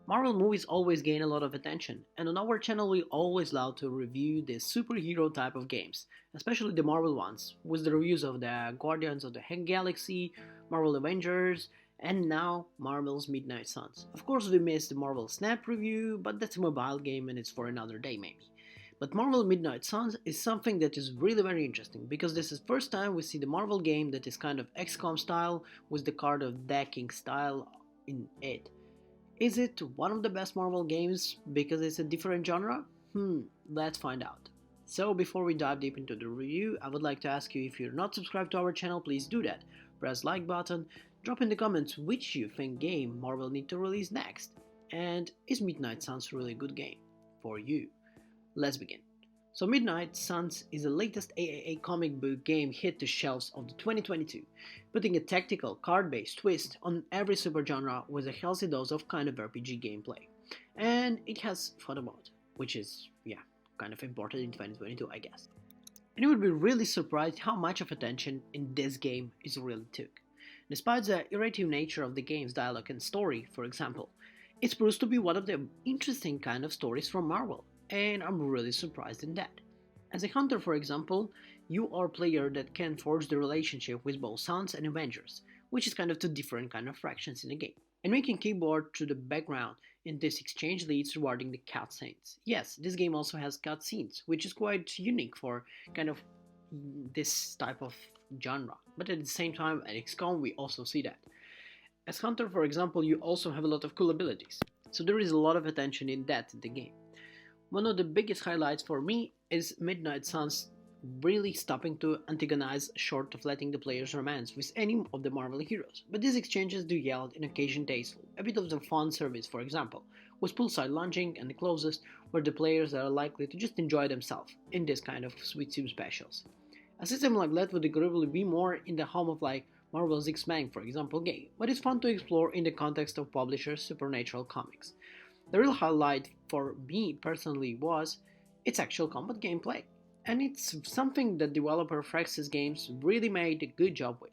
Marvel movies always gain a lot of attention, and on our channel we always love to review the superhero type of games, especially the Marvel ones, with the reviews of the Guardians of the Galaxy, Marvel Avengers, and now Marvel's Midnight Suns. Of course we missed the Marvel Snap review, but that's a mobile game and it's for another day maybe. But Marvel Midnight Suns is something that is really very interesting because this is first time we see the Marvel game that is kind of XCOM style with the card of decking style in it. Is it one of the best Marvel games because it's a different genre? Let's find out. So before we dive deep into the review, I would like to ask you if you're not subscribed to our channel, please do that. Press like button, drop in the comments which you think game Marvel need to release next, and is Midnight Suns really a good game for you? Let's begin. So Midnight Suns is the latest AAA comic book game hit the shelves of the 2022, putting a tactical, card-based twist on every supergenre with a healthy dose of kind of RPG gameplay. And it has photo mode, which is, kind of important in 2022 I guess. And you would be really surprised how much of attention in this game is really took. Despite the irritative nature of the game's dialogue and story, for example, it's proves to be one of the interesting kind of stories from Marvel, and I'm really surprised in that. As a hunter, for example, you are a player that can forge the relationship with both Suns and Avengers, which is kind of two different kind of fractions in the game. And making keyboard to the background in this exchange leads rewarding the cutscenes. Yes, this game also has cutscenes, which is quite unique for kind of this type of genre. But at the same time, at XCOM we also see that. As hunter, for example, you also have a lot of cool abilities, so there is a lot of attention in that in the game. One of the biggest highlights for me is Midnight Suns really stopping to antagonize short of letting the players romance with any of the Marvel heroes, but these exchanges do yield an occasion tasteful, a bit of the fun service for example, with poolside lunging and the closest where the players are likely to just enjoy themselves in this kind of sweet soup specials. A system like that would agreeably be more in the home of like Marvel's X-Men for example game, but it's fun to explore in the context of publishers' supernatural comics. The real highlight for me personally was its actual combat gameplay, and it's something that developer Fraxis Games really made a good job with.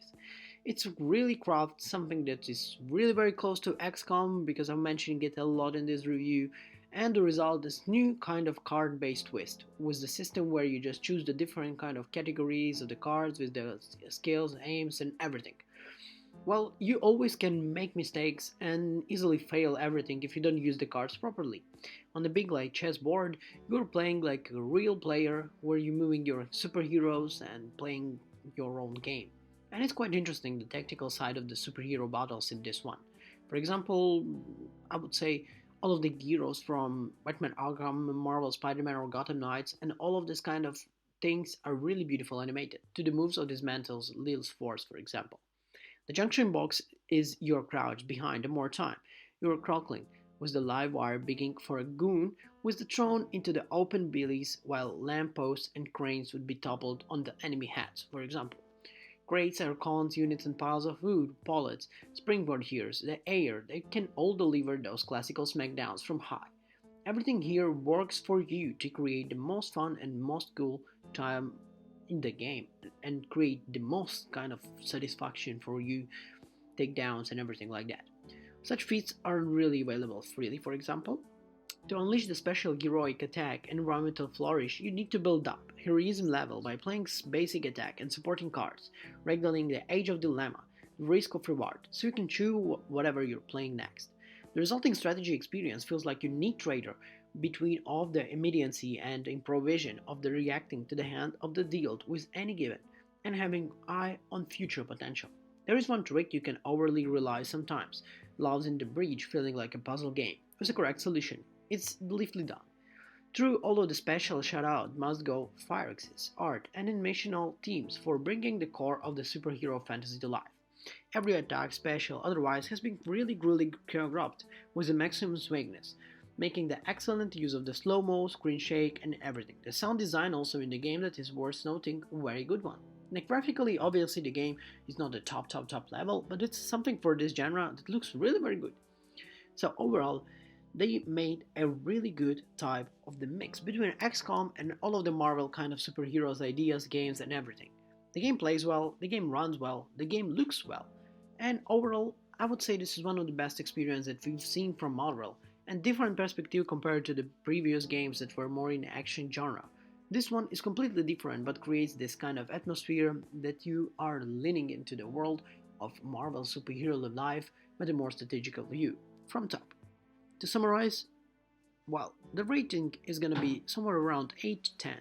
It's really crafted something that is really very close to XCOM because I'm mentioning it a lot in this review, and the result is new kind of card-based twist with the system where you just choose the different kind of categories of the cards with the skills, aims, and everything. Well, you always can make mistakes and easily fail everything if you don't use the cards properly. On the big like chessboard, you're playing like a real player where you're moving your superheroes and playing your own game. And it's quite interesting the tactical side of the superhero battles in this one. For example, I would say all of the heroes from Batman Arkham, Marvel Spider-Man or Gotham Knights and all of this kind of things are really beautiful animated, to the moves of Dismantle's Lil's Force for example. The junction box is your crouch behind and more time. You're crawling with the live wire begging for a goon with the thrown into the open billies while lampposts and cranes would be toppled on the enemy heads, for example. Crates, aircons, units and piles of wood, pallets, springboard heroes, the air, they can all deliver those classical smackdowns from high. Everything here works for you to create the most fun and most cool time in the game and create the most kind of satisfaction for you, takedowns and everything like that. Such feats aren't really available freely, for example. To unleash the special heroic attack and environmental flourish, you need to build up heroism level by playing basic attack and supporting cards, regulating the age of dilemma, risk of reward, so you can choose whatever you're playing next. The resulting strategy experience feels like a unique trader between of the immediacy and improvisation of the reacting to the hand of the dealt with any given, and having eye on future potential. There is one trick you can overly rely sometimes, loves in the breach feeling like a puzzle game, with the correct solution. It's deftly done. Through all of the special shout-out must go Firex's art and animational teams for bringing the core of the superhero fantasy to life. Every attack, special, otherwise has been really choreographed with the maximum swagness, making the excellent use of the slow-mo, screen shake and everything. The sound design also in the game that is worth noting, a very good one. Like graphically, obviously the game is not the top level, but it's something for this genre that looks really very good. So overall, they made a really good type of the mix between XCOM and all of the Marvel kind of superheroes ideas, games and everything. The game plays well, the game runs well, the game looks well, and overall I would say this is one of the best experiences that we've seen from Marvel, and different perspective compared to the previous games that were more in action genre. This one is completely different but creates this kind of atmosphere that you are leaning into the world of Marvel superhero life with a more strategical view from top. To summarize, well, the rating is gonna be somewhere around 8 to 10.